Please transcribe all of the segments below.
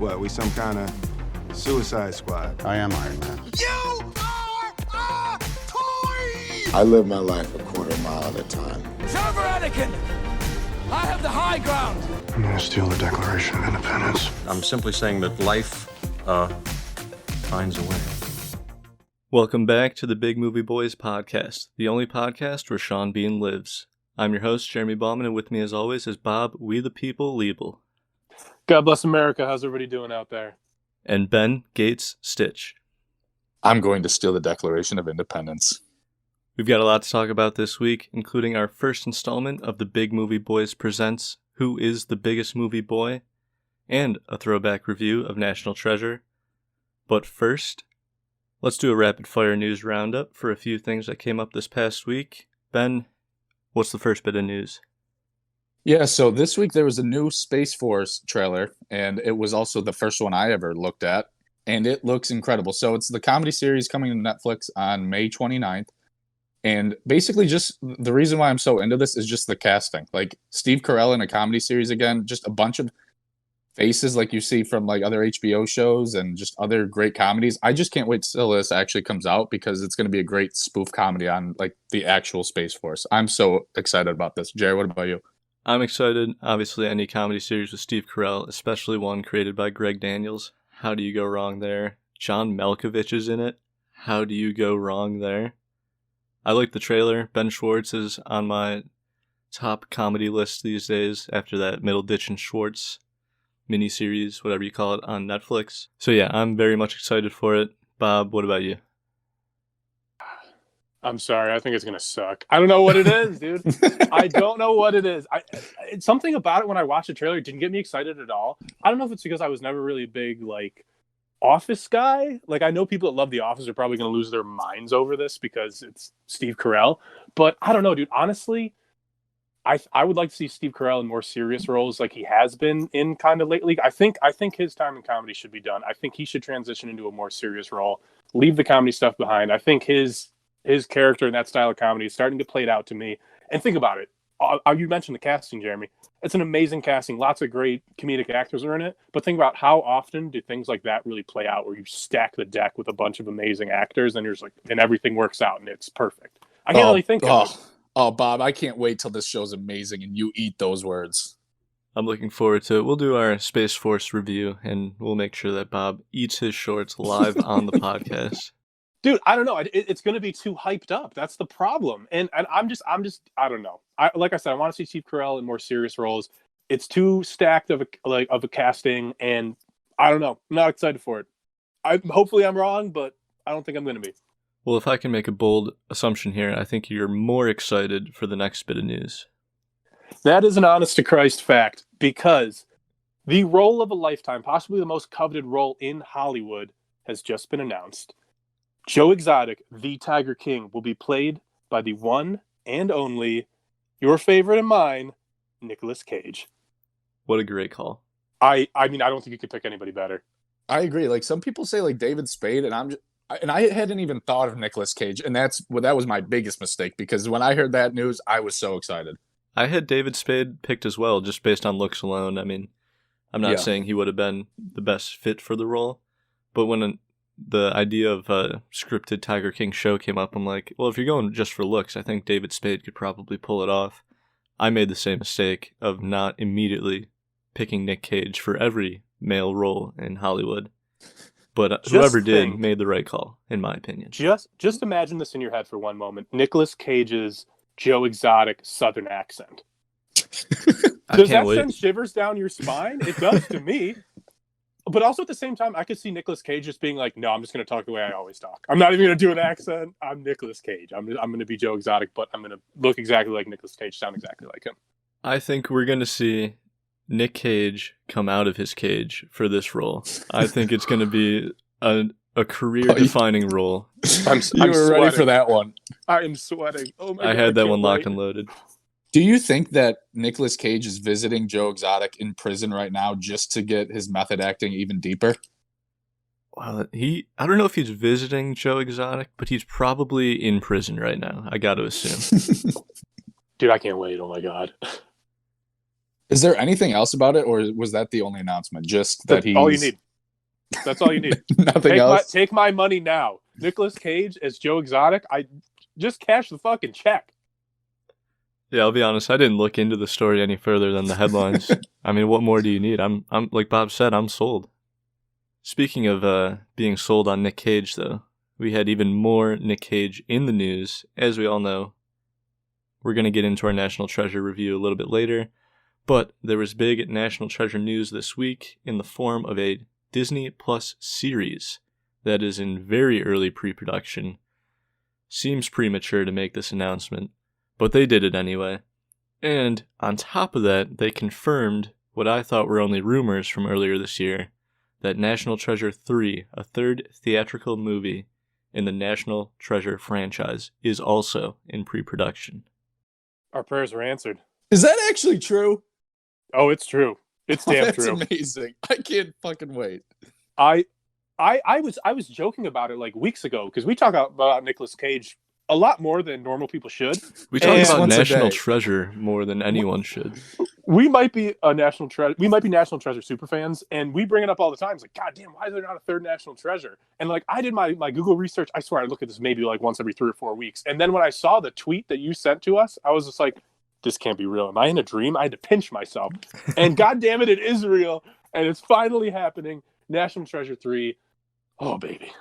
What, we some kind of Suicide Squad? I am Iron Man. You are a toy! I live my life a quarter mile at a time. Server Anakin! I have the high ground! I'm gonna steal the Declaration of Independence. I'm simply saying that life, finds a way. Welcome back to the Big Movie Boys podcast, the only podcast where Sean Bean lives. I'm your host, Jeremy Bauman, and with me as always is Bob, We the People, Liebel. God bless America. How's everybody doing out there? And Ben Gates Stitch. I'm going to steal the Declaration of Independence. We've got a lot to talk about this week, including our first installment of the Big Movie Bois Presents, Who is the Biggest Movie Boy? And a throwback review of National Treasure. But first, let's do a rapid-fire news roundup for a few things that came up this past week. Ben, what's the first bit of news? Yeah, so this week there was a new Space Force trailer, and it was also the first one I ever looked at, and it looks incredible. So it's the comedy series coming to Netflix on May 29th, and basically just the reason why I'm so into this is just the casting. Like Steve Carell in a comedy series again, just a bunch of faces like you see from like other HBO shows and just other great comedies. I just can't wait till this actually comes out because it's going to be a great spoof comedy on like the actual Space Force. I'm so excited about this. Jerry, what about you? I'm excited. Obviously, any comedy series with Steve Carell, especially one created by Greg Daniels. How do you go wrong there? John Malkovich is in it. How do you go wrong there? I like the trailer. Ben Schwartz is on my top comedy list these days after that Middleditch and Schwartz miniseries, whatever you call it, on Netflix. So yeah, I'm very much excited for it. Bob, what about you? I'm sorry. I think it's going to suck. I don't know what it is, dude. I don't know what it is. It's something about it when I watched the trailer didn't get me excited at all. I don't know if it's because I was never really a big, like, Office guy. Like, I know people that love The Office are probably going to lose their minds over this because it's Steve Carell. But I don't know, dude. Honestly, I would like to see Steve Carell in more serious roles like he has been in kind of lately. I think his time in comedy should be done. I think he should transition into a more serious role. Leave the comedy stuff behind. I think his character in that style of comedy is starting to play it out to me. And think about it. You mentioned the casting, Jeremy. It's an amazing casting. Lots of great comedic actors are in it. But think about how often do things like that really play out where you stack the deck with a bunch of amazing actors and you're just like, and everything works out and it's perfect. I can't really think of it. Oh, Bob, I can't wait till this show's amazing and you eat those words. I'm looking forward to it. We'll do our Space Force review and we'll make sure that Bob eats his shorts live on the podcast. Dude, I don't know. It's going to be too hyped up. That's the problem. And I'm just, I don't know. Like I said, I want to see Steve Carell in more serious roles. It's too stacked of a casting, and I don't know. I'm not excited for it. Hopefully I'm wrong, but I don't think I'm going to be. Well, if I can make a bold assumption here, I think you're more excited for the next bit of news. That is an honest to Christ fact, because the role of a lifetime, possibly the most coveted role in Hollywood, has just been announced. Joe Exotic, the Tiger King, will be played by the one and only, your favorite and mine, Nicolas Cage. What a great call. I mean, I don't think you could pick anybody better. I agree. Like some people say like David Spade, and I hadn't even thought of Nicolas Cage, and that was my biggest mistake because when I heard that news, I was so excited. I had David Spade picked as well, just based on looks alone. I mean, I'm not saying he would have been the best fit for the role, but when the idea of a scripted Tiger King show came up, I'm like, well, if you're going just for looks, I think David Spade could probably pull it off. I made the same mistake of not immediately picking Nick Cage for every male role in Hollywood. But whoever did made the right call, in my opinion. Just imagine this in your head for one moment. Nicolas Cage's Joe Exotic Southern accent. Does that send shivers down your spine? It does to me. But also at the same time, I could see Nicolas Cage just being like, no, I'm just going to talk the way I always talk. I'm not even going to do an accent. I'm Nicolas Cage. I'm going to be Joe Exotic, but I'm going to look exactly like Nicolas Cage, sound exactly like him. I think we're going to see Nick Cage come out of his cage for this role. I think it's going to be a career-defining role. I'm ready for that one. I am sweating. Oh my God, I had that one locked and loaded. Do you think that Nicolas Cage is visiting Joe Exotic in prison right now just to get his method acting even deeper? Well, I don't know if he's visiting Joe Exotic, but he's probably in prison right now. I got to assume. Dude, I can't wait. Oh my God. Is there anything else about it, or was that the only announcement? Just that he's... all you need. That's all you need. Nothing else? Take my money now. Nicolas Cage as Joe Exotic. I just cash the fucking check. Yeah, I'll be honest. I didn't look into the story any further than the headlines. I mean, what more do you need? I'm like Bob said, I'm sold. Speaking of being sold on Nick Cage, though, we had even more Nick Cage in the news. As we all know, we're going to get into our National Treasure review a little bit later, but there was big National Treasure news this week in the form of a Disney Plus series that is in very early pre-production. Seems premature to make this announcement, but they did it anyway. And on top of that, they confirmed what I thought were only rumors from earlier this year, that National Treasure 3, a third theatrical movie in the National Treasure franchise, is also in pre-production. Our prayers were answered. Is that actually true? Oh, it's true. It's damn true. That's amazing. I can't fucking wait. I was joking about it like weeks ago because we talk about Nicolas Cage a lot more than normal people should. We talk about once a National day. Treasure more than anyone should. We might be National Treasure super fans, and we bring it up all the time. It's like, God damn, why is there not a third National Treasure? And like, I did my Google research. I swear I look at this maybe like once every 3 or 4 weeks. And then when I saw the tweet that you sent to us, I was just like, this can't be real. Am I in a dream? I had to pinch myself. And God damn it is real. And it's finally happening. National Treasure 3. Oh, baby.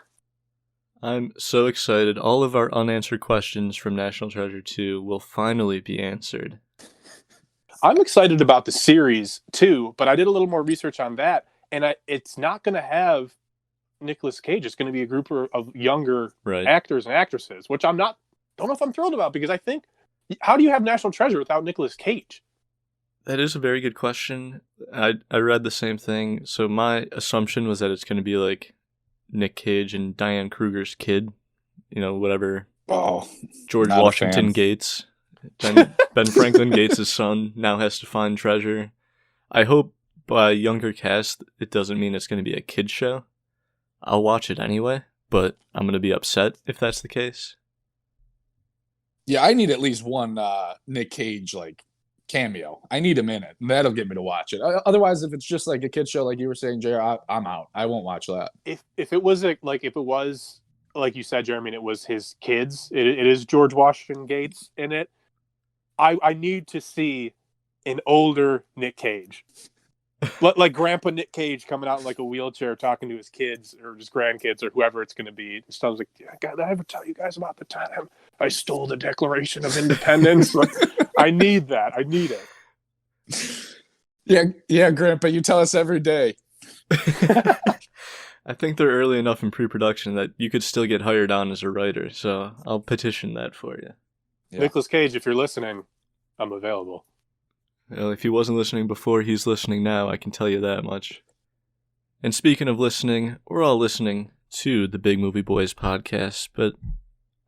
I'm so excited. All of our unanswered questions from National Treasure 2 will finally be answered. I'm excited about the series, too, but I did a little more research on that, and it's not going to have Nicolas Cage. It's going to be a group of younger actors and actresses, which don't know if I'm thrilled about, because I think, how do you have National Treasure without Nicolas Cage? That is a very good question. I read the same thing, so my assumption was that it's going to be like Nick Cage and Diane Kruger's kid, whatever. Oh, George Washington Gates. Ben Franklin Gates' son now has to find treasure. I hope by younger cast, it doesn't mean it's going to be a kid show. I'll watch it anyway, but I'm going to be upset if that's the case. Yeah, I need at least one Nick Cage cameo. I need him in it. And that'll get me to watch it. Otherwise, if it's just like a kid show, like you were saying, JR, I'm out. I won't watch that. If it was like you said, Jeremy, and it was his kids, it is George Washington Gates in it. I need to see an older Nick Cage. Like Grandpa Nick Cage coming out in like a wheelchair talking to his kids or his grandkids or whoever it's going to be. It sounds like, God, did I ever tell you guys about the time I stole the Declaration of Independence? I need that. I need it. Yeah, Grandpa, you tell us every day. I think they're early enough in pre-production that you could still get hired on as a writer, so I'll petition that for you. Yeah. Nicolas Cage, if you're listening, I'm available. Well, if he wasn't listening before, he's listening now, I can tell you that much. And speaking of listening, we're all listening to the Big Movie Boys podcast, but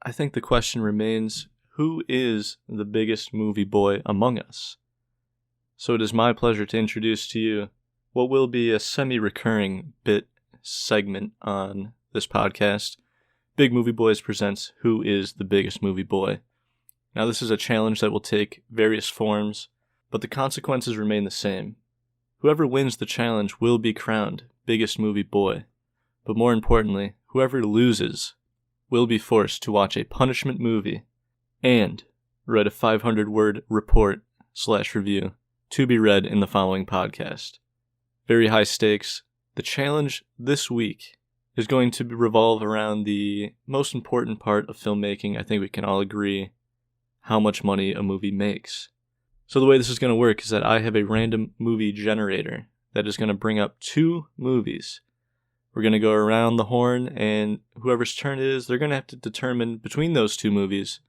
I think the question remains, who is the biggest movie boy among us? So it is my pleasure to introduce to you what will be a semi-recurring bit segment on this podcast. Big Movie Boys presents Who is the Biggest Movie Boy? Now, this is a challenge that will take various forms, but the consequences remain the same. Whoever wins the challenge will be crowned Biggest Movie Boy, but more importantly, whoever loses will be forced to watch a punishment movie and write a 500-word report/review to be read in the following podcast. Very high stakes. The challenge this week is going to revolve around the most important part of filmmaking. I think we can all agree, how much money a movie makes. So the way this is going to work is that I have a random movie generator that is going to bring up 2 movies. We're going to go around the horn, and whoever's turn it is, they're going to have to determine between those 2 movies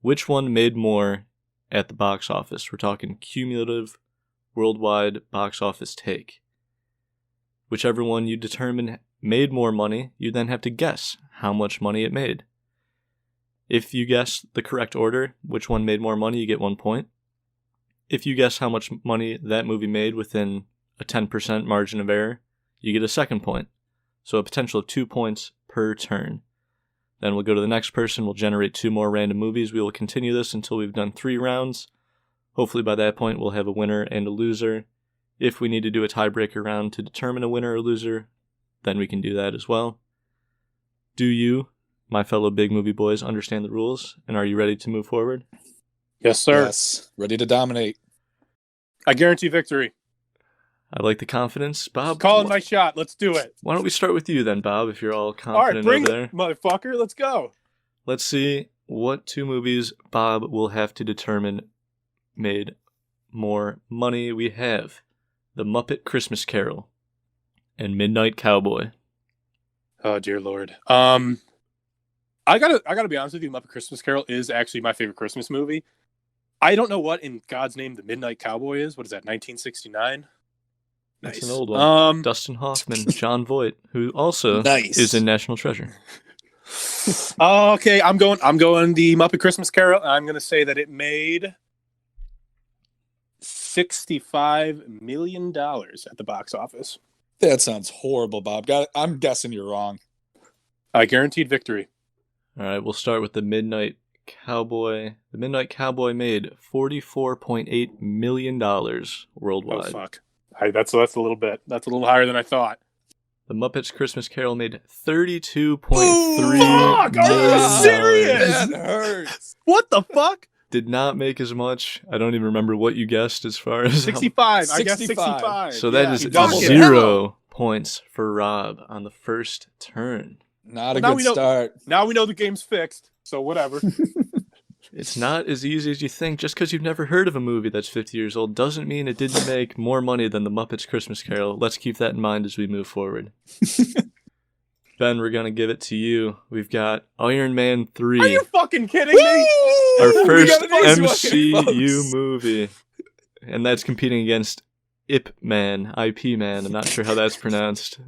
which one made more at the box office. We're talking cumulative worldwide box office take. Whichever one you determine made more money, you then have to guess how much money it made. If you guess the correct order, which one made more money, you get 1 point. If you guess how much money that movie made within a 10% margin of error, you get a 2nd point. So a potential of 2 points per turn. Then we'll go to the next person, we'll generate 2 more random movies. We will continue this until we've done 3 rounds. Hopefully by that point we'll have a winner and a loser. If we need to do a tiebreaker round to determine a winner or loser, then we can do that as well. Do you, my fellow Big Movie Boys, understand the rules? And are you ready to move forward? Yes, sir. Yes. Ready to dominate. I guarantee victory. I like the confidence. Bob, Calling my shot. Let's do it. why don't we start with you then, Bob, if you're all All right, confident bring over there. it, motherfucker. Let's go. Let's see what two movies Bob will have to determine made more money. We have The Muppet Christmas Carol and Midnight Cowboy. Oh dear Lord. I gotta be honest with you. Muppet Christmas Carol is actually my favorite Christmas movie. I don't know what in God's name The Midnight Cowboy is. What is that? 1969. That's Nice. an old one. Dustin Hoffman, John Voight, who also is in National Treasure. Okay, I'm going the Muppet Christmas Carol. I'm gonna say that it made $65 million at the box office. That sounds horrible, Bob. I'm guessing you're wrong. I guaranteed victory. All right, we'll start with The Midnight Cowboy. The Midnight Cowboy made $44.8 million worldwide. Oh fuck! That's a little bit. That's a little higher than I thought. The Muppets Christmas Carol made $32.3 Fuck! Are you serious? That hurts. What the fuck? Did not make as much. I don't even remember what you guessed as far as 65. I guess 65. 65. So that Yeah, is you doubled it. 0 points for Rob on the first turn. Not a Now good we know- start. Now we know the game's fixed. So whatever. It's not as easy as you think. Just because you've never heard of a movie that's 50 years old doesn't mean it didn't make more money than The Muppets Christmas Carol. Let's keep that in mind as we move forward. Ben, we're going to give it to you. We've got Iron Man 3. Are you fucking kidding me? Our We first got an easy one, MCU folks. movie. And that's competing against Ip Man, IP Man. I'm not sure how that's pronounced.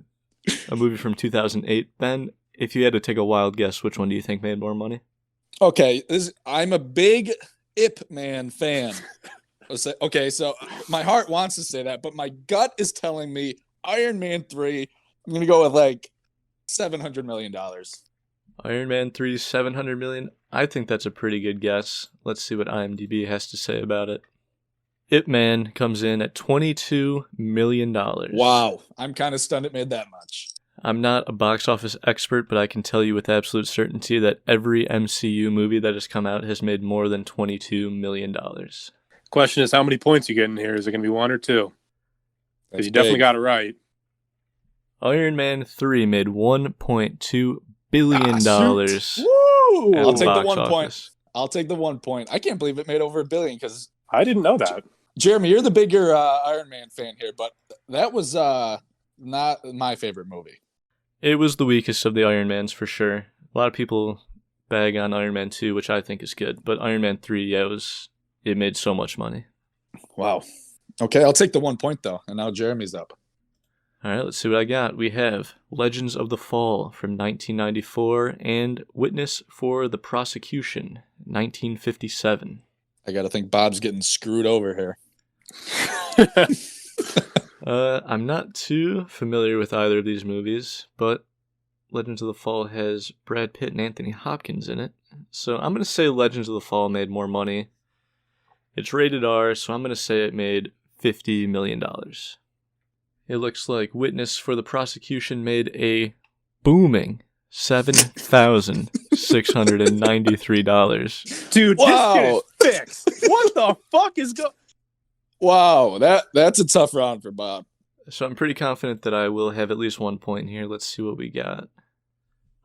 A movie from 2008. Ben, if you had to take a wild guess, which one do you think made more money? Okay, I'm a big Ip Man fan. Okay, so my heart wants to say that, but my gut is telling me Iron Man 3. I'm going to go with like $700 million. Iron Man 3, $700 million. I think that's a pretty good guess. Let's see what IMDb has to say about it. Ip Man comes in at $22 million. Wow, I'm kind of stunned it made that much. I'm not a box office expert, but I can tell you with absolute certainty that every MCU movie that has come out has made more than $22 million. Question is, how many points you getting here? Is it going to be 1 or 2? Because That's you definitely big. got it right. Iron Man 3 made $1.2 billion. Woo! at I'll the take the box 1 point. office. I'll take the 1 point. I can't believe it made over $1 billion because I didn't know that. Jeremy, you're the bigger Iron Man fan here, but that was not my favorite movie. It was the weakest of the Iron Mans for sure. A lot of people bag on Iron Man 2, which I think is good, but Iron Man 3, yeah, it made so much money. Wow. Okay, I'll take the 1 point though, and now Jeremy's up. All right, let's see what I got. We have Legends of the Fall from 1994 and Witness for the Prosecution, 1957. I gotta think Bob's getting screwed over here. I'm not too familiar with either of these movies, but Legends of the Fall has Brad Pitt and Anthony Hopkins in it. So I'm going to say Legends of the Fall made more money. It's rated R, so I'm going to say it made $50 million. It looks like Witness for the Prosecution made a booming $7,693. Dude, Wow. this shit is fixed. What the fuck is going? Wow, that's a tough round for Bob. So I'm pretty confident that I will have at least 1 point here. Let's see what we got.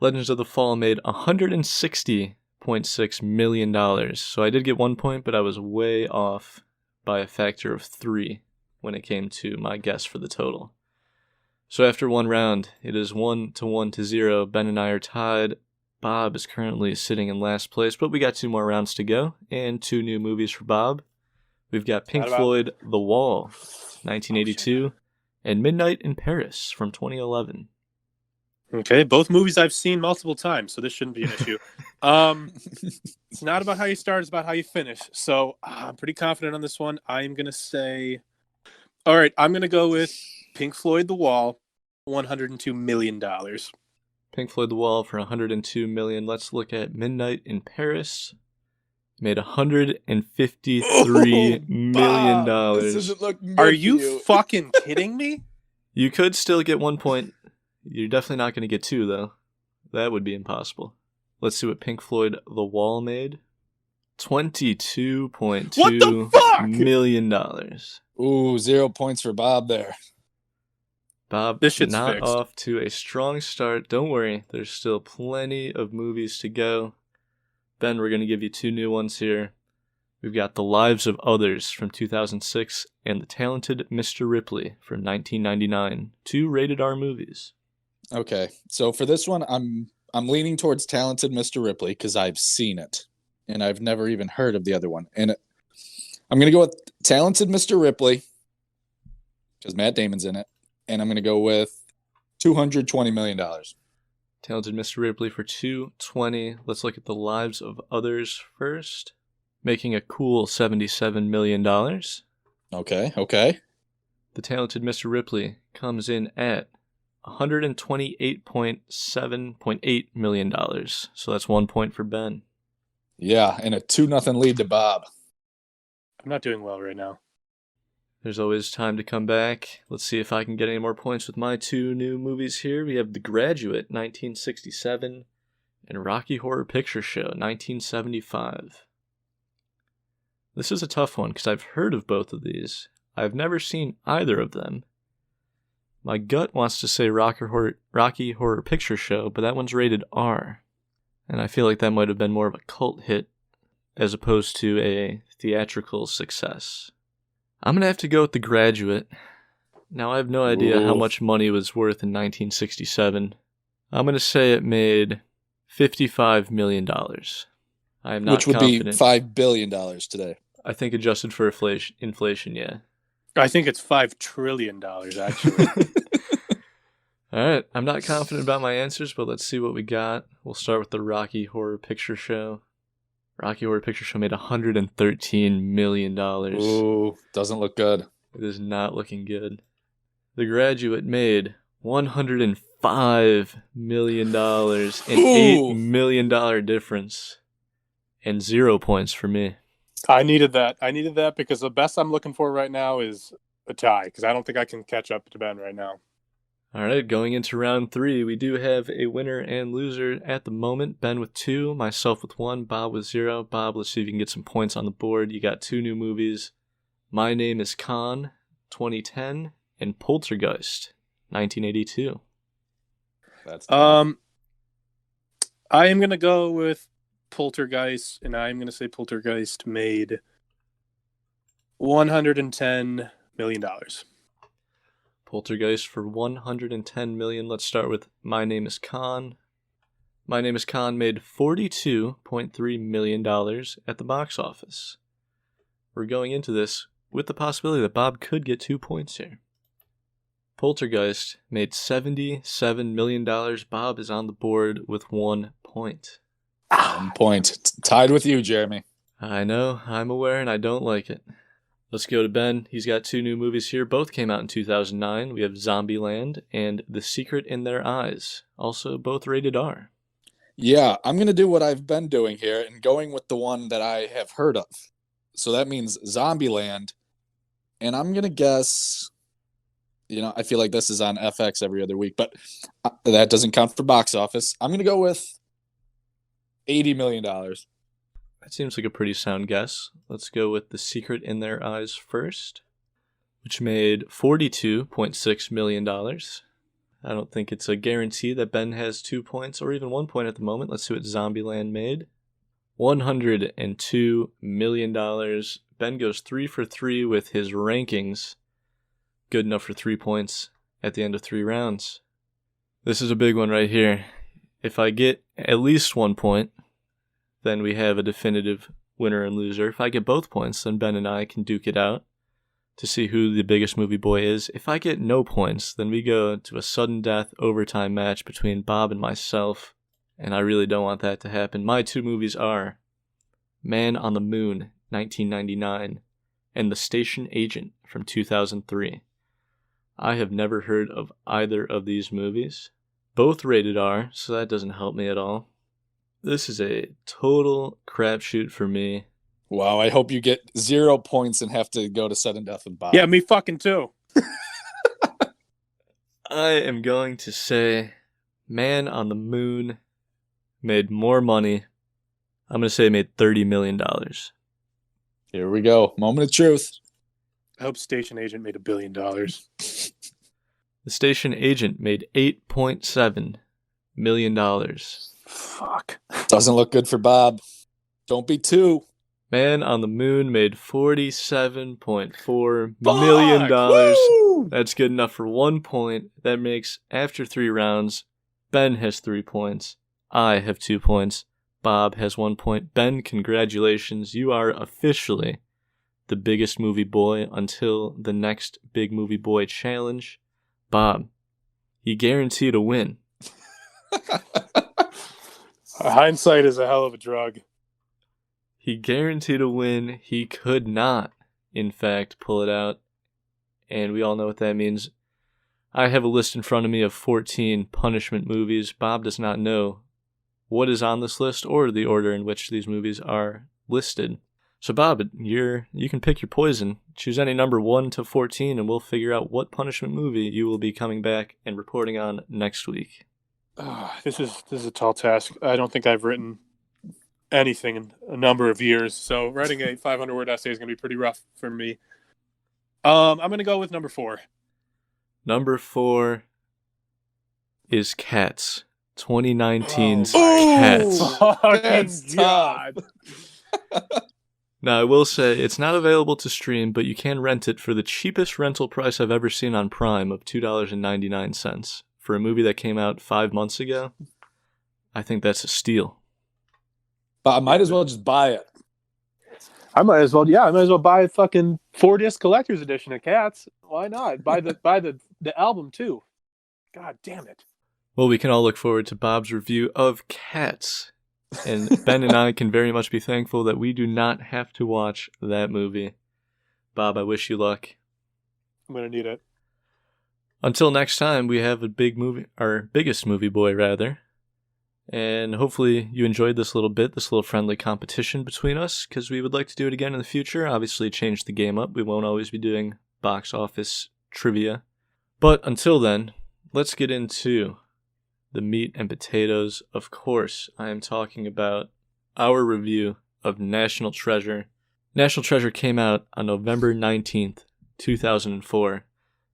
Legends of the Fall made $160.6 million. So I did get 1 point, but I was way off by a factor of 3 when it came to my guess for the total. So after one round, it is 1-1-0. Ben and I are tied. Bob is currently sitting in last place, but we got 2 more rounds to go and 2 new movies for Bob. We've got Pink Floyd, The Wall, 1982, and Midnight in Paris from 2011. Okay, both movies I've seen multiple times, so this shouldn't be an issue. It's not about how you start, it's about how you finish. So I'm pretty confident on this one. I'm going to say, all right, I'm going to go with Pink Floyd, The Wall, $102 million. Pink Floyd, The Wall for $102 million. Let's look at Midnight in Paris. Made $153 million. This doesn't look good. Are for you fucking kidding me? You could still get 1 point. You're definitely not going to get 2, though. That would be impossible. Let's see what Pink Floyd The Wall made. $22.2 million. Ooh, 0 points for Bob there. Bob, This shit's not fixed. off to a strong start. Don't worry, there's still plenty of movies to go. Ben, we're going to give you 2 new ones here. We've got The Lives of Others from 2006 and The Talented Mr. Ripley from 1999. 2 rated R movies. Okay, so for this one, I'm leaning towards Talented Mr. Ripley because I've seen it, and I've never even heard of the other one. And I'm going to go with Talented Mr. Ripley because Matt Damon's in it, and I'm going to go with $220 million. Talented Mr. Ripley for $220. Let's look at The Lives of Others first. Making a cool $77 million. Okay. The Talented Mr. Ripley comes in at $128.7.8 million. So that's 1 point for Ben. Yeah, and a 2-0 lead to Bob. I'm not doing well right now. There's always time to come back. Let's see if I can get any more points with my 2 new movies here. We have The Graduate, 1967, and Rocky Horror Picture Show, 1975. This is a tough one because I've heard of both of these. I've never seen either of them. My gut wants to say Rocky Horror Picture Show, but that one's rated R. And I feel like that might have been more of a cult hit as opposed to a theatrical success. I'm going to have to go with The Graduate. Now, I have no idea how much money it was worth in 1967. I'm going to say it made $55 million. I am not Which would confident. be $5 billion today. I think adjusted for inflation, yeah. I think it's $5 trillion, actually. All right, I'm not confident about my answers, but let's see what we got. We'll start with the Rocky Horror Picture Show. Rocky Horror Picture Show made $113 million. Ooh, doesn't look good. It is not looking good. The Graduate made $105 million, an $8 million difference, and 0 points for me. I needed that because the best I'm looking for right now is a tie because I don't think I can catch up to Ben right now. All right, going into round 3, we do have a winner and loser at the moment. Ben with 2, myself with 1, Bob with 0. Bob, let's see if you can get some points on the board. You got 2 new movies. My Name is Khan, 2010, and Poltergeist, 1982. That's I am going to go with Poltergeist, and I'm going to say Poltergeist made $110 million. Poltergeist for $110 million. Let's start with My Name is Khan. My Name is Khan made $42.3 million at the box office. We're going into this with the possibility that Bob could get 2 points here. Poltergeist made $77 million. Bob is on the board with 1 point. 1 point. Tied with you, Jeremy. I know, I'm aware, and I don't like it. Let's go to Ben. He's got 2 new movies here. Both came out in 2009. We have Zombieland and The Secret in Their Eyes. Also, both rated R. Yeah, I'm going to do what I've been doing here and going with the one that I have heard of. So that means Zombieland. And I'm going to guess, I feel like this is on FX every other week, but that doesn't count for box office. I'm going to go with $80 million. That seems like a pretty sound guess. Let's go with The Secret in Their Eyes first, which made $42.6 million. I don't think it's a guarantee that Ben has 2 points or even 1 point at the moment. Let's see what Zombieland made. $102 million. Ben goes 3 for 3 with his rankings. Good enough for 3 points at the end of 3 rounds. This is a big one right here. If I get at least 1 point, then we have a definitive winner and loser. If I get both points, then Ben and I can duke it out to see who the biggest movie boy is. If I get no points, then we go to a sudden death overtime match between Bob and myself, and I really don't want that to happen. My 2 movies are Man on the Moon, 1999, and The Station Agent from 2003. I have never heard of either of these movies. Both rated R, so that doesn't help me at all. This is a total crapshoot for me. Wow, I hope you get 0 points and have to go to sudden death with Bob. Yeah, me fucking too. I am going to say Man on the Moon made more money. I'm going to say it made $30 million. Here we go. Moment of truth. I hope Station Agent made $1 billion. The Station Agent made $8.7 million. Fuck. Doesn't look good for Bob. Don't be two. Man on the Moon made $47.4 million. Woo! That's good enough for 1 point. That makes, after 3 rounds, Ben has 3 points. I have 2 points. Bob has 1 point. Ben, congratulations. You are officially the biggest movie boy until the next Big Movie Boy challenge. Bob, you guaranteed a win. Hindsight is a hell of a drug. He guaranteed a win. He could not, in fact, pull it out. And we all know what that means. I have a list in front of me of 14 punishment movies. Bob does not know what is on this list or the order in which these movies are listed. So Bob, you can pick your poison. Choose any number 1 to 14 and we'll figure out what punishment movie you will be coming back and reporting on next week. This is a tall task. I don't think I've written anything in a number of years, so writing a 500-word essay is going to be pretty rough for me. I'm going to go with number 4. Number 4 is Cats. 2019's Cats. That's God. Now, I will say, it's not available to stream, but you can rent it for the cheapest rental price I've ever seen on Prime of $2.99. For a movie that came out 5 months ago, I think that's a steal. But I might as well just buy it. I might as well buy a fucking 4-disc collector's edition of Cats. Why not? Buy the album too. God damn it. Well, we can all look forward to Bob's review of Cats. And Ben and I can very much be thankful that we do not have to watch that movie. Bob, I wish you luck. I'm going to need it. Until next time, we have a biggest movie boy, rather. And hopefully you enjoyed this little friendly competition between us, because we would like to do it again in the future. Obviously, change the game up. We won't always be doing box office trivia. But until then, let's get into the meat and potatoes. Of course, I am talking about our review of National Treasure. National Treasure came out on November 19th, 2004.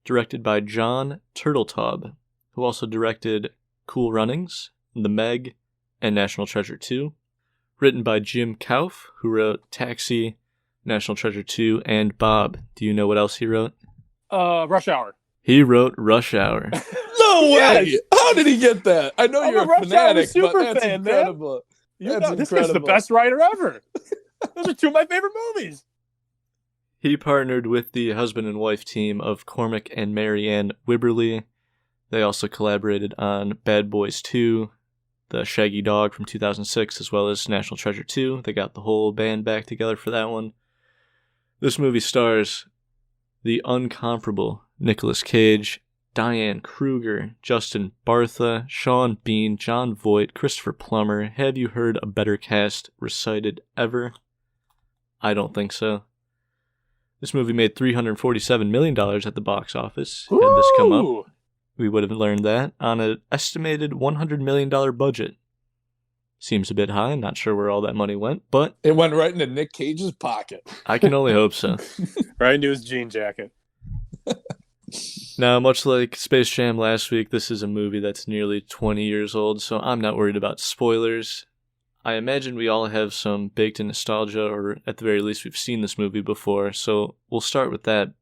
Directed by John Turteltaub, who also directed Cool Runnings, The Meg, and National Treasure 2. Written by Jim Kauf, who wrote Taxi, National Treasure 2, and Bob. Do you know what else he wrote? Rush Hour. He wrote Rush Hour. No way! Yes. How did he get that? I know I'm you're a a Rush fanatic, Hour super but that's fan, incredible. This guy's the best writer ever. Those are 2 of my favorite movies. He partnered with the husband and wife team of Cormac and Marianne Wibberley. They also collaborated on Bad Boys 2, The Shaggy Dog from 2006, as well as National Treasure 2. They got the whole band back together for that one. This movie stars the uncomparable Nicolas Cage, Diane Kruger, Justin Bartha, Sean Bean, John Voight, Christopher Plummer. Have you heard a better cast recited ever? I don't think so. This movie made $347 million at the box office. Had this come up, we would have learned that, on an estimated $100 million budget. Seems a bit high, not sure where all that money went, but It went right into Nick Cage's pocket. I can only hope so. Right into his jean jacket. Now, much like Space Jam last week, this is a movie that's nearly 20 years old, so I'm not worried about spoilers. I imagine we all have some baked-in nostalgia, or at the very least we've seen this movie before, so we'll start with that.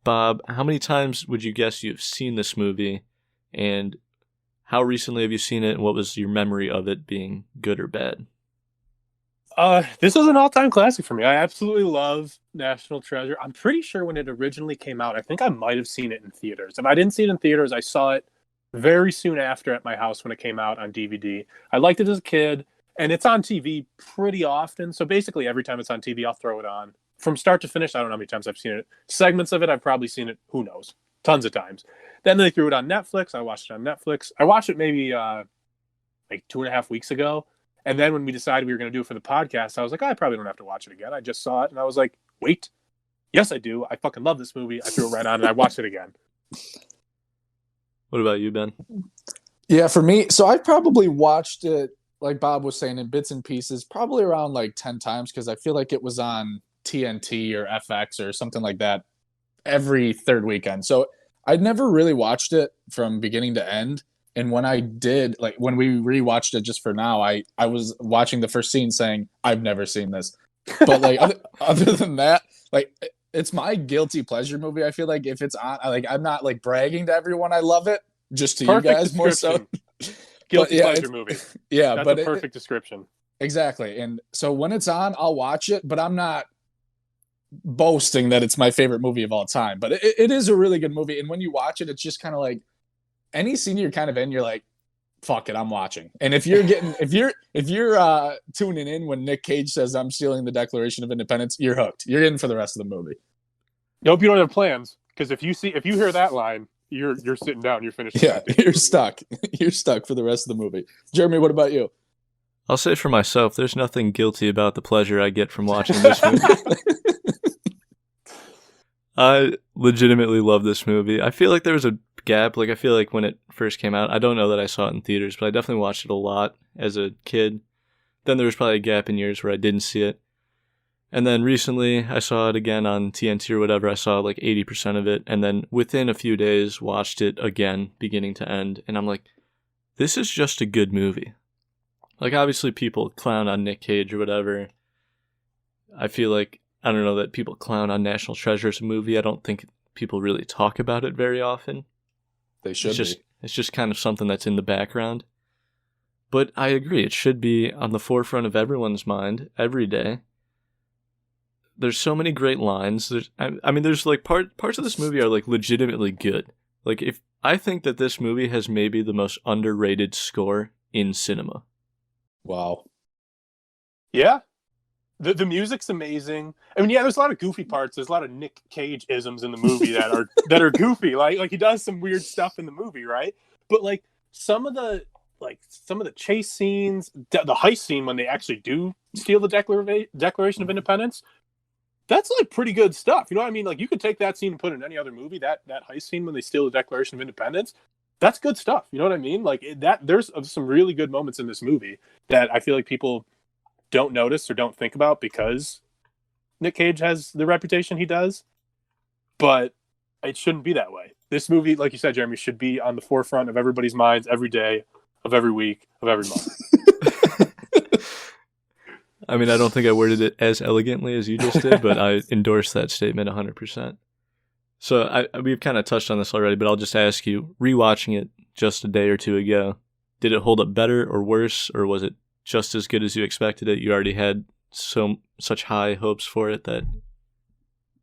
Bob, how many times would you guess you've seen this movie, and how recently have you seen it, and what was your memory of it being good or bad? This was an all-time classic for me. I absolutely love National Treasure. I'm pretty sure when it originally came out, I think I might have seen it in theaters. If I didn't see it in theaters, I saw it very soon after at my house when it came out on DVD. I liked it as a kid. And it's on TV pretty often. So basically every time it's on TV, I'll throw it on. From start to finish, I don't know how many times I've seen it. Segments of it, I've probably seen it, who knows, tons of times. Then they threw it on Netflix. I watched it on Netflix. I watched it maybe like 2.5 weeks ago. And then when we decided we were going to do it for the podcast, I was like, I probably don't have to watch it again. I just saw it, and I was like, wait, yes, I do. I fucking love this movie. I threw it right on, and I watched it again. What about you, Ben? Yeah, for me, so I probably watched it, like Bob was saying, in bits and pieces, probably around like 10 times, because I feel like it was on TNT or FX or something like that every third weekend. So I'd never really watched it from beginning to end. And when I did, like when we rewatched it just for now, I was watching the first scene saying, I've never seen this. But like other than that, like it's my guilty pleasure movie. I feel like if it's on, like I'm not like bragging to everyone I love it, just to Perfect you guys more so. Guilty pleasure movie. Yeah, that's but a perfect description. Exactly. And so when it's on, I'll watch it, but I'm not boasting that it's my favorite movie of all time. But it is a really good movie. And when you watch it, it's just kind of like any scene you're kind of in, you're like, fuck it, I'm watching. And if you're getting if you're tuning in when Nick Cage says I'm stealing the Declaration of Independence, you're hooked. You're in for the rest of the movie. I hope you don't have plans, because if you hear that line, you're sitting down, you're finished. Yeah, you're stuck. You're stuck for the rest of the movie. Jeremy, what about you? I'll say for myself, there's nothing guilty about the pleasure I get from watching this movie. I legitimately love this movie. I feel like there was a gap. Like, I feel like when it first came out, I don't know that I saw it in theaters, but I definitely watched it a lot as a kid. Then there was probably a gap in years where I didn't see it. And then recently, I saw it again on TNT or whatever. I saw like 80% of it. And then within a few days, watched it again, beginning to end. And I'm like, this is just a good movie. Like, obviously, people clown on Nick Cage or whatever. I feel like, I don't know that people clown on National Treasure as a movie. I don't think people really talk about it very often. They should be. It's just kind of something that's in the background. But I agree, it should be on the forefront of everyone's mind every day. There's so many great lines. There's like parts of this movie are like legitimately good. Like, if I think that this movie has maybe the most underrated score in cinema. Wow. Yeah. The music's amazing. I mean, yeah, there's a lot of goofy parts. There's a lot of Nick Cage isms in the movie that are goofy. Like he does some weird stuff in the movie, right? But like some of the chase scenes, the heist scene when they actually do steal the Declaration of Independence, that's like pretty good stuff. You know what I mean? Like, you could take that scene and put it in any other movie. That heist scene when they steal the Declaration of Independence, that's good stuff. You know what I mean? Like, there's some really good moments in this movie that I feel like people don't notice or don't think about because Nick Cage has the reputation he does. But it shouldn't be that way. This movie, like you said, Jeremy, should be on the forefront of everybody's minds every day, of every week, of every month. I mean, I don't think I worded it as elegantly as you just did, but I endorse that statement 100%. So we've kind of touched on this already, but I'll just ask you, rewatching it just a day or two ago, did it hold up better or worse, or was it just as good as you expected it? You already had such high hopes for it that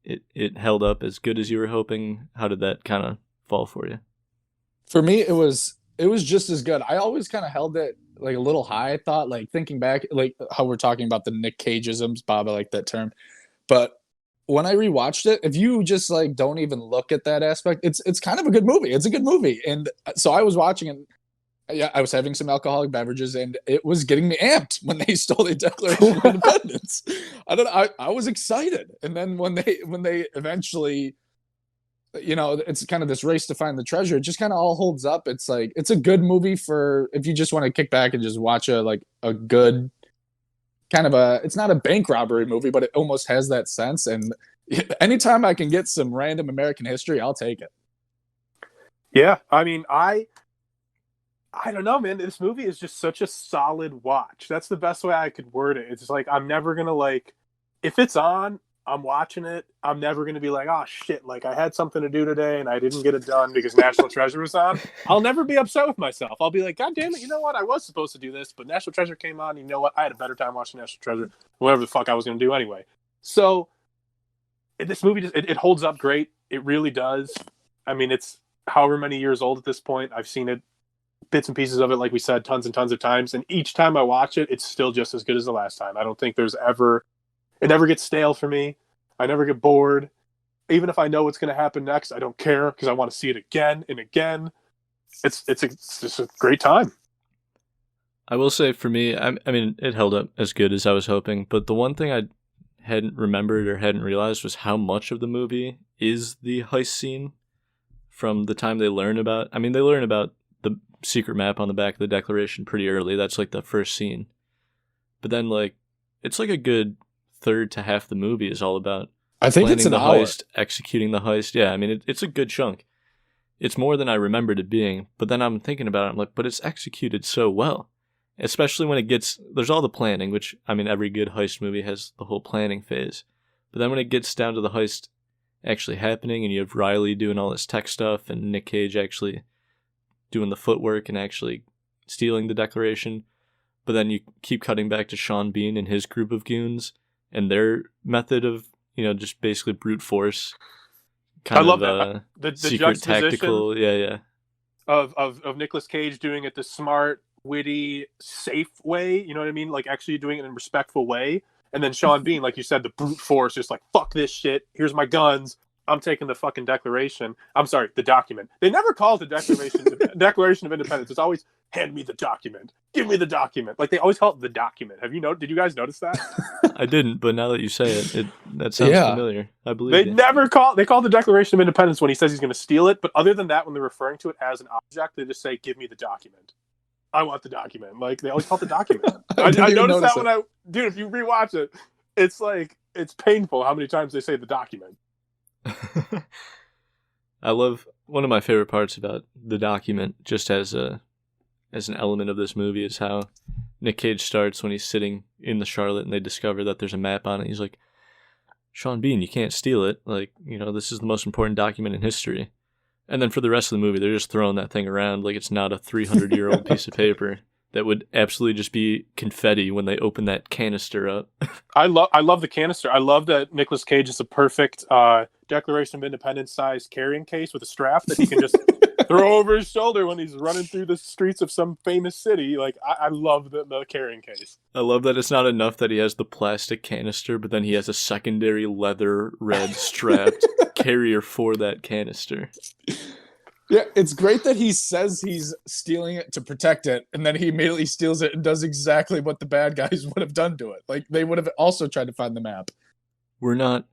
it held up as good as you were hoping. How did that kind of fall for you? For me, it was just as good. I always kind of held it like a little high. I thought, like, thinking back, like how we're talking about the Nick Cageisms, Bob, I like that term. But when I rewatched it, if you just like don't even look at that aspect, it's kind of a good movie. It's a good movie. And so I was watching it. Yeah, I was having some alcoholic beverages, and it was getting me amped when they stole the Declaration of Independence. I was excited, and then when they eventually, you know, it's kind of this race to find the treasure. It just kind of all holds up. It's like, it's a good movie for if you just want to kick back and just watch a good kind of it's not a bank robbery movie, but it almost has that sense. And anytime I can get some random American history, I'll take it. Yeah, I mean, I don't know, man. This movie is just such a solid watch. That's the best way I could word it. It's like, I'm never gonna if it's on, I'm watching it. I'm never going to be like, oh, shit, like I had something to do today and I didn't get it done because National Treasure was on. I'll never be upset with myself. I'll be like, God damn it, you know what? I was supposed to do this, but National Treasure came on. You know what? I had a better time watching National Treasure, whatever the fuck I was going to do anyway. So this movie, just it holds up great. It really does. I mean, it's however many years old at this point. I've seen it, bits and pieces of it, like we said, tons and tons of times. And each time I watch it, it's still just as good as the last time. I don't think it never gets stale for me. I never get bored. Even if I know what's going to happen next, I don't care because I want to see it again and again. It's just a great time. I will say for me, I mean, it held up as good as I was hoping, but the one thing I hadn't remembered or hadn't realized was how much of the movie is the heist scene from the time they learn about, I mean, they learn about the secret map on the back of the Declaration pretty early. That's like the first scene. But then like, it's like a good third to half the movie is all about I think it's an the hour. heist, executing the heist. Yeah, I mean, it's a good chunk. It's more than I remembered it being, but then I'm thinking about it, I'm like, but it's executed so well. Especially when it gets, there's all the planning, which, I mean, every good heist movie has the whole planning phase. But then when it gets down to the heist actually happening, and you have Riley doing all this tech stuff, and Nick Cage actually doing the footwork and actually stealing the Declaration, but then you keep cutting back to Sean Bean and his group of goons, and their method of, you know, just basically brute force. I love that. The secret tactical, yeah. Of Nicolas Cage doing it the smart, witty, safe way, you know what I mean? Like actually doing it in a respectful way. And then Sean Bean, like you said, the brute force, just like, fuck this shit. Here's my guns. I'm taking the fucking Declaration. I'm sorry, the document. They never call it the Declaration of Independence. It's always, hand me the document. Give me the document. Like they always call it the document. Did you guys notice that? I didn't, but now that you say it that sounds familiar. I believe they call the Declaration of Independence when he says he's going to steal it. But other than that, when they're referring to it as an object, they just say, give me the document. I want the document. Like they always call it the document. I noticed that when dude, if you rewatch it, it's like, it's painful how many times they say the document. I love, one of my favorite parts about the document, just as an element of this movie, is how Nick Cage starts when he's sitting in the Charlotte and they discover that there's a map on it. He's like, Sean Bean, you can't steal it. Like, you know, this is the most important document in history. And then for the rest of the movie, they're just throwing that thing around like it's not a 300-year-old piece of paper that would absolutely just be confetti when they open that canister up. I love the canister. I love that Nicolas Cage is a perfect Declaration of Independence size carrying case with a strap that he can just throw over his shoulder when he's running through the streets of some famous city. Like I love the carrying case. I love that it's not enough that he has the plastic canister, but then he has a secondary leather red strapped carrier for that canister. Yeah, it's great that he says he's stealing it to protect it, and then he immediately steals it and does exactly what the bad guys would have done to it. Like, they would have also tried to find the map. We're not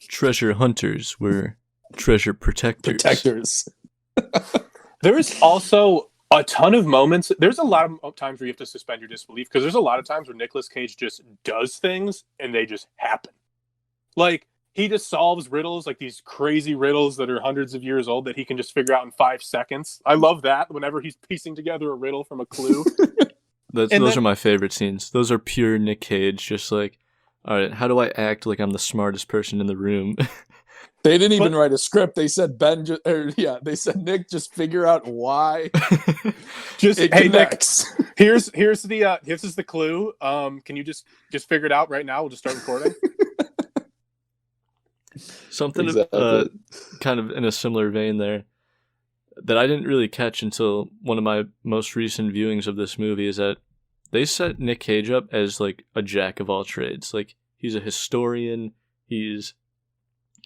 treasure hunters, we're treasure protectors. There is also a ton of moments. There's a lot of times where you have to suspend your disbelief, because there's a lot of times where Nicolas Cage just does things, and they just happen. Like, he just solves riddles, like these crazy riddles that are hundreds of years old that he can just figure out in 5 seconds. I love that whenever he's piecing together a riddle from a clue. Those are my favorite scenes. Those are pure Nick Cage, just like, all right, how do I act like I'm the smartest person in the room? They didn't even write a script. They said they said Nick, just figure out why. Just it hey connects. Nick, here's the clue. Can you just figure it out right now? We'll just start recording. Something Exactly. kind of in a similar vein there that I didn't really catch until one of my most recent viewings of this movie is that they set Nick Cage up as like a jack of all trades. Like, he's a historian, he's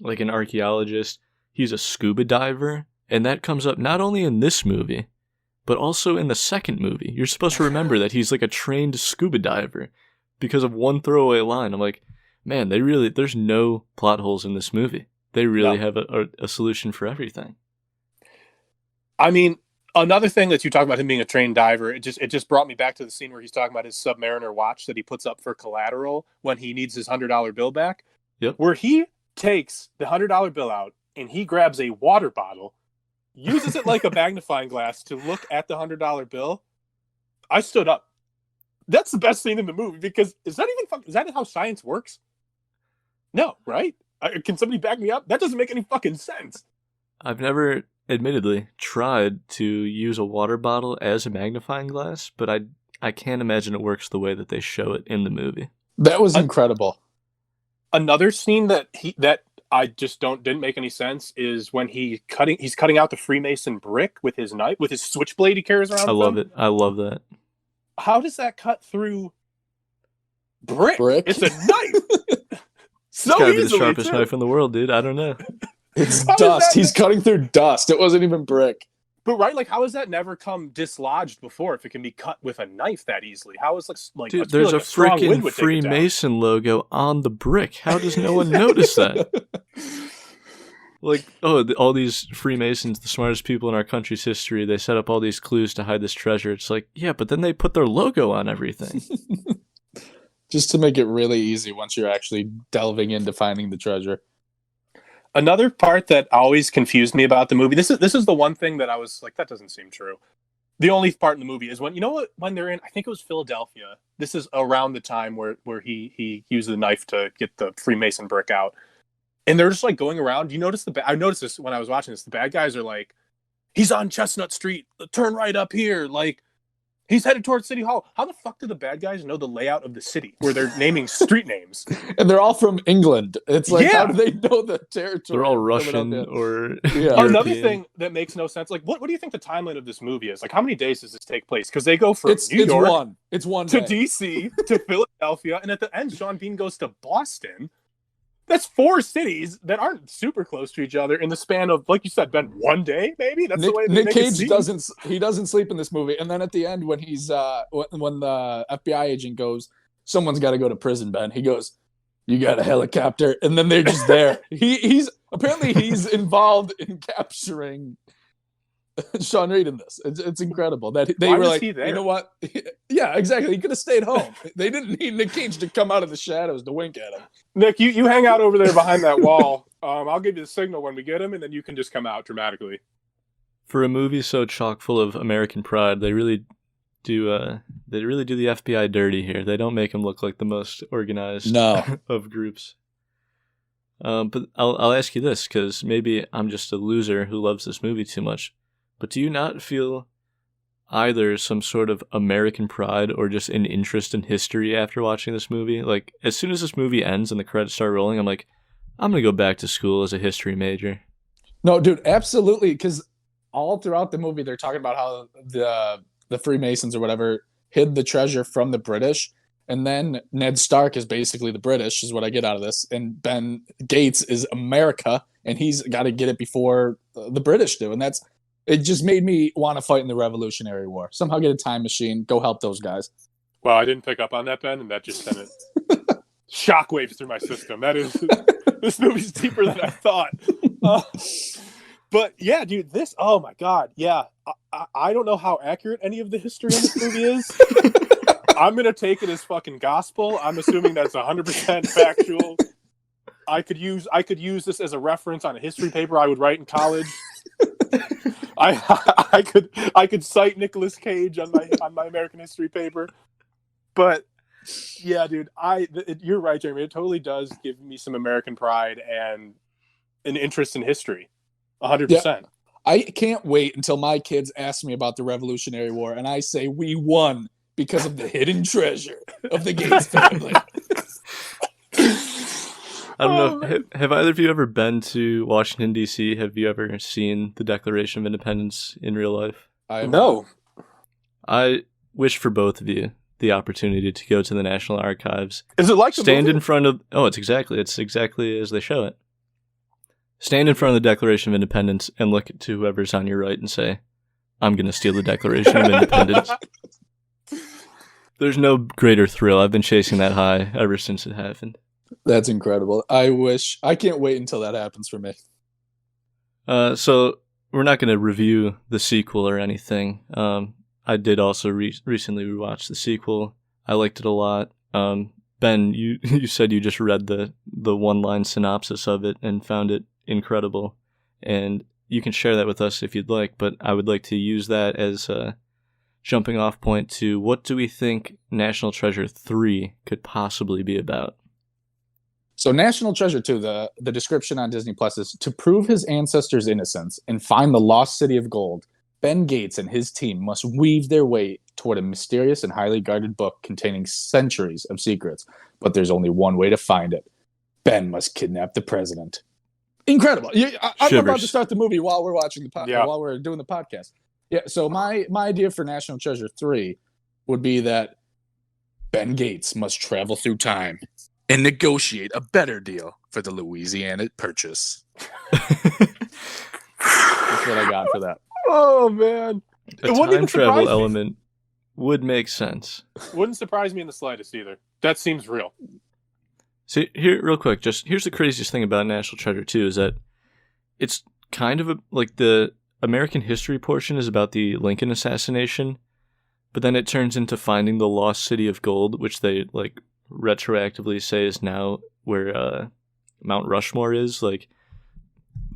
like an archaeologist, he's a scuba diver, and that comes up not only in this movie, but also in the second movie. You're supposed to remember that he's like a trained scuba diver because of one throwaway line. I'm like, man, there's no plot holes in this movie. They really have a solution for everything. I mean, another thing that you talk about him being a trained diver, it just brought me back to the scene where he's talking about his Submariner watch that he puts up for collateral when he needs his $100 bill back. Yep. Where he takes the $100 bill out and he grabs a water bottle, uses it like a magnifying glass to look at the $100 bill. I stood up. That's the best scene in the movie, because is that how science works? No, right? Can somebody back me up? That doesn't make any fucking sense. I've never, admittedly, tried to use a water bottle as a magnifying glass, but I can't imagine it works the way that they show it in the movie. That was incredible. Another scene that I just didn't make any sense is when he's cutting out the Freemason brick with his knife, with his switchblade he carries around. I love it. I love that. How does that cut through brick? It's a knife. So it's gotta be the easily, sharpest too. knife in the world, dude. I don't know. It's dust. He's cutting through dust. It wasn't even brick. But right, like, how has that never come dislodged before? If it can be cut with a knife that easily, how is like? Dude, I feel there's like a strong wind freaking would take it down. Freemason logo on the brick. How does no one notice that? Like, all these Freemasons, the smartest people in our country's history, they set up all these clues to hide this treasure. It's like, yeah, but then they put their logo on everything. Just to make it really easy once you're actually delving into finding the treasure. Another part that always confused me about the movie, this is the one thing that I was like, that doesn't seem true. The only part in the movie is when they're in, I think it was Philadelphia. This is around the time where he used the knife to get the Freemason brick out. And they're just like going around. You notice I noticed this when I was watching this. The bad guys are like, he's on Chestnut Street. Turn right up here. Like, he's headed towards City Hall. How the fuck do the bad guys know the layout of the city where they're naming street names? And they're all from England. It's like, how do they know the territory? They're all Russian or Another thing that makes no sense. Like, what do you think the timeline of this movie is? Like, how many days does this take place? Because they go from New York it's one to day. DC to Philadelphia, and at the end, Sean Bean goes to Boston. That's 4 cities that aren't super close to each other in the span of, like you said, Ben, one day, maybe? That's the way they Nick make it Cage seem. doesn't sleep in this movie. And then at the end, when he's when the FBI agent goes, someone's got to go to prison, Ben. He goes, you got a helicopter, and then they're just there. he's involved in capturing Sean Reed in this. It's incredible that they Why were was like, he there? you know what? Yeah, exactly. He could have stayed home. They didn't need Nick Cage to come out of the shadows to wink at him. Nick, you hang out over there behind that wall. I'll give you the signal when we get him, and then you can just come out dramatically. For a movie so chock full of American pride, they really do the FBI dirty here. They don't make him look like the most organized of groups. But I'll ask you this, because maybe I'm just a loser who loves this movie too much. But do you not feel either some sort of American pride or just an interest in history after watching this movie? Like, as soon as this movie ends and the credits start rolling, I'm like, I'm going to go back to school as a history major. No, dude, absolutely. Because all throughout the movie, they're talking about how the Freemasons or whatever hid the treasure from the British. And then Ned Stark is basically the British, is what I get out of this. And Ben Gates is America, and he's got to get it before the British do. And it just made me want to fight in the Revolutionary War. Somehow get a time machine, go help those guys. Well, I didn't pick up on that, Ben, and that just sent it shockwaves through my system. That is, this movie's deeper than I thought. But yeah, dude, oh my God. Yeah, I don't know how accurate any of the history in this movie is. I'm going to take it as fucking gospel. I'm assuming that's 100% factual. I could use this as a reference on a history paper I would write in college. I could cite Nicolas Cage on my American history paper. But yeah, dude, you're right, Jeremy. It totally does give me some American pride and an interest in history. 100%. Yeah. I can't wait until my kids ask me about the Revolutionary War and I say we won because of the hidden treasure of the Gates family. I don't know. Have either of you ever been to Washington, D.C.? Have you ever seen the Declaration of Independence in real life? No. I wish for both of you the opportunity to go to the National Archives. Is it like stand the movie? in front of? Oh, it's exactly as they show it. Stand in front of the Declaration of Independence and look to whoever's on your right and say, "I'm going to steal the Declaration of Independence." There's no greater thrill. I've been chasing that high ever since it happened. That's incredible. I can't wait until that happens for me. So we're not going to review the sequel or anything. I did also recently rewatch the sequel. I liked it a lot. Ben, you said you just read the one-line synopsis of it and found it incredible. And you can share that with us if you'd like, but I would like to use that as a jumping off point to what do we think National Treasure 3 could possibly be about? So National Treasure 2, the description on Disney Plus is, to prove his ancestors' innocence and find the lost city of gold, Ben Gates and his team must weave their way toward a mysterious and highly guarded book containing centuries of secrets. But there's only one way to find it. Ben must kidnap the president. Incredible. I'm about to start the movie while we're watching while we're doing the podcast. Yeah, so my idea for National Treasure 3 would be that Ben Gates must travel through time and negotiate a better deal for the Louisiana Purchase. That's what I got for that. Oh man, A time travel element would make sense. Wouldn't surprise me in the slightest either. That seems real. See, here, real quick, here's the craziest thing about National Treasure 2 is that it's kind of like the American history portion is about the Lincoln assassination, but then it turns into finding the lost city of gold, which they like retroactively say is now where Mount Rushmore is. Like,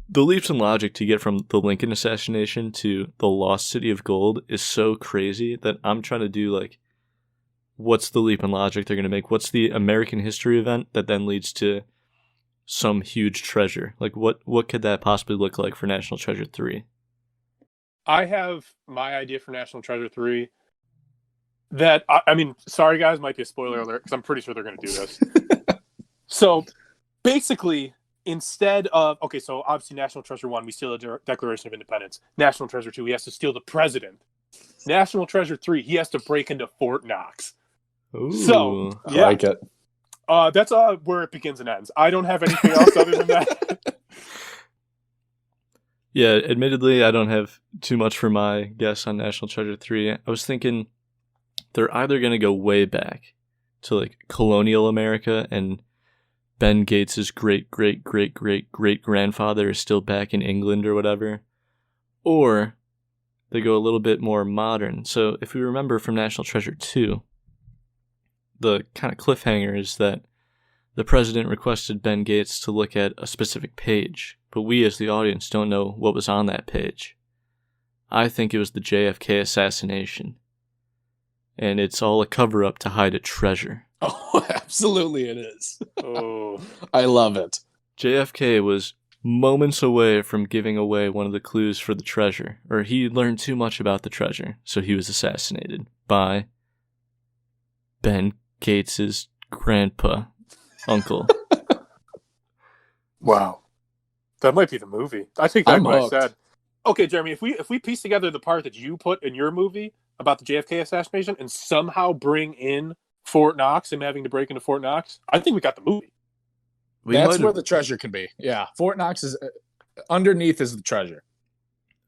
the leaps in logic to get from the Lincoln assassination to the lost city of gold is so crazy that I'm trying to do like, what's the leap in logic they're going to make? What's the American history event that then leads to some huge treasure? Like, what could that possibly look like for National Treasure 3? I have my idea for National Treasure 3 that, I mean, sorry guys, might be a spoiler alert, because I'm pretty sure they're going to do this. So, basically, instead of, okay, so obviously National Treasure 1, we steal the Declaration of Independence. National Treasure 2, he has to steal the president. National Treasure 3, he has to break into Fort Knox. Ooh. So, I like it. That's where it begins and ends. I don't have anything else other than that. Yeah, admittedly, I don't have too much for my guess on National Treasure 3. I was thinking they're either going to go way back to like colonial America and Ben Gates's great-great-great-great-great-grandfather is still back in England or whatever, or they go a little bit more modern. So if we remember from National Treasure 2, the kind of cliffhanger is that the president requested Ben Gates to look at a specific page, but we as the audience don't know what was on that page. I think it was the JFK assassination, and it's all a cover-up to hide a treasure. Oh, absolutely it is. Oh, I love it. JFK was moments away from giving away one of the clues for the treasure, or he learned too much about the treasure, so he was assassinated by Ben Gates's uncle. wow. That might be the movie. I think that's what I hooked. said. Okay, Jeremy, if we piece together the part that you put in your movie about the JFK assassination and somehow bring in Fort Knox and having to break into Fort Knox, I think we got the movie. That's where the treasure can be. Yeah, Fort Knox is underneath is the treasure.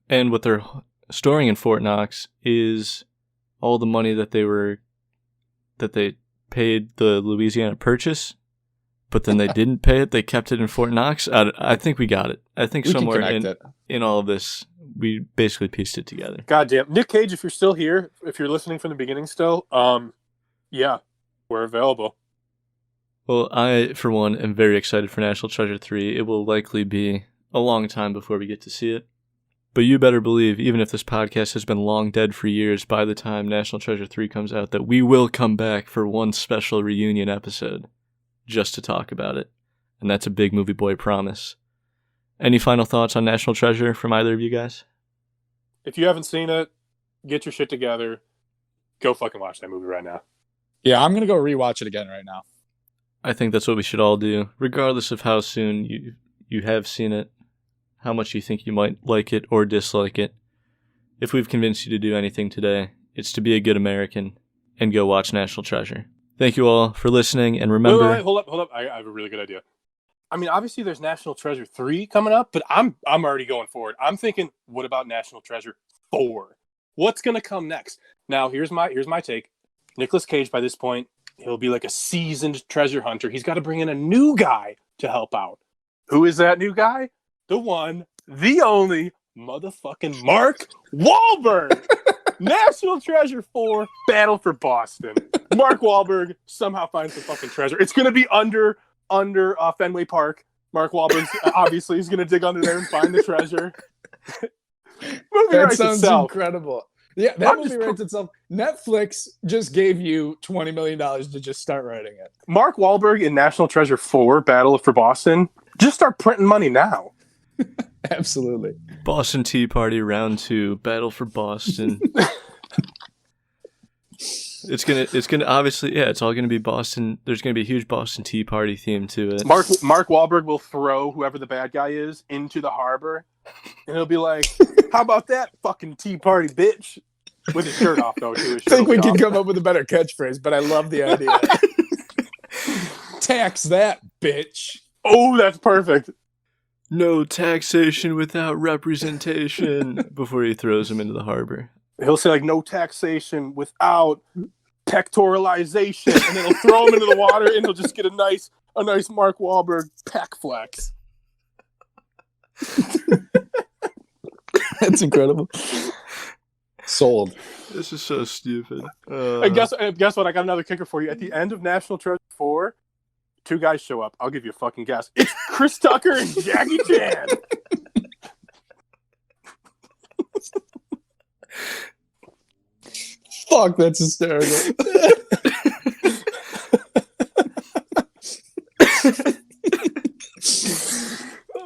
And what they're storing in Fort Knox is all the money that they paid the Louisiana Purchase, but then they didn't pay it. They kept it in Fort Knox. I think we got it. I think somewhere in all of this, we basically pieced it together. Goddamn. Nick Cage, if you're still here, if you're listening from the beginning still, yeah, we're available. Well, I, for one, am very excited for National Treasure 3. It will likely be a long time before we get to see it. But you better believe, even if this podcast has been long dead for years, by the time National Treasure 3 comes out, that we will come back for one special reunion episode just to talk about it. And that's a Big Movie Boy promise. Any final thoughts on National Treasure from either of you guys? If you haven't seen it, get your shit together. Go fucking watch that movie right now. Yeah, I'm going to go rewatch it again right now. I think that's what we should all do, regardless of how soon you have seen it, how much you think you might like it or dislike it. If we've convinced you to do anything today, it's to be a good American and go watch National Treasure. Thank you all for listening, and remember... Wait, hold up. I have a really good idea. I mean, obviously there's National Treasure 3 coming up, but I'm already going forward. I'm thinking, what about National Treasure 4? What's going to come next? Now, here's my take. Nicolas Cage, by this point, he'll be like a seasoned treasure hunter. He's got to bring in a new guy to help out. Who is that new guy? The one, the only, motherfucking Mark Wahlberg. National Treasure 4, Battle for Boston. Mark Wahlberg somehow finds the fucking treasure. It's going to be under Fenway Park. Mark Wahlberg obviously is going to dig under there and find the treasure. Movie That writes sounds itself. incredible. Yeah, that movie writes itself. Netflix just gave you $20 million to just start writing it. Mark Wahlberg in National Treasure 4, Battle for Boston. Just start printing money now. Absolutely. Boston Tea Party Round 2, Battle for Boston. It's gonna obviously, yeah, it's all gonna be Boston. There's gonna be a huge Boston Tea Party theme to it. Mark Wahlberg will throw whoever the bad guy is into the harbor, and he'll be like, "How about that fucking Tea Party, bitch?" With his shirt off, though. Too. I think we can come up with a better catchphrase, but I love the idea. Tax that, bitch. Oh, that's perfect. no taxation without representation before he throws him into the harbor. He'll say like no taxation without pectoralization, and then he'll throw him into the water, and he'll just get a nice Mark Wahlberg pec flex. That's incredible. Sold. This is so stupid. And guess what? I got another kicker for you. At the end of National Treasure 4, 2 guys show up. I'll give you a fucking guess. It's Chris Tucker and Jackie Chan. Fuck, that's hysterical.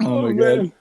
Oh my god.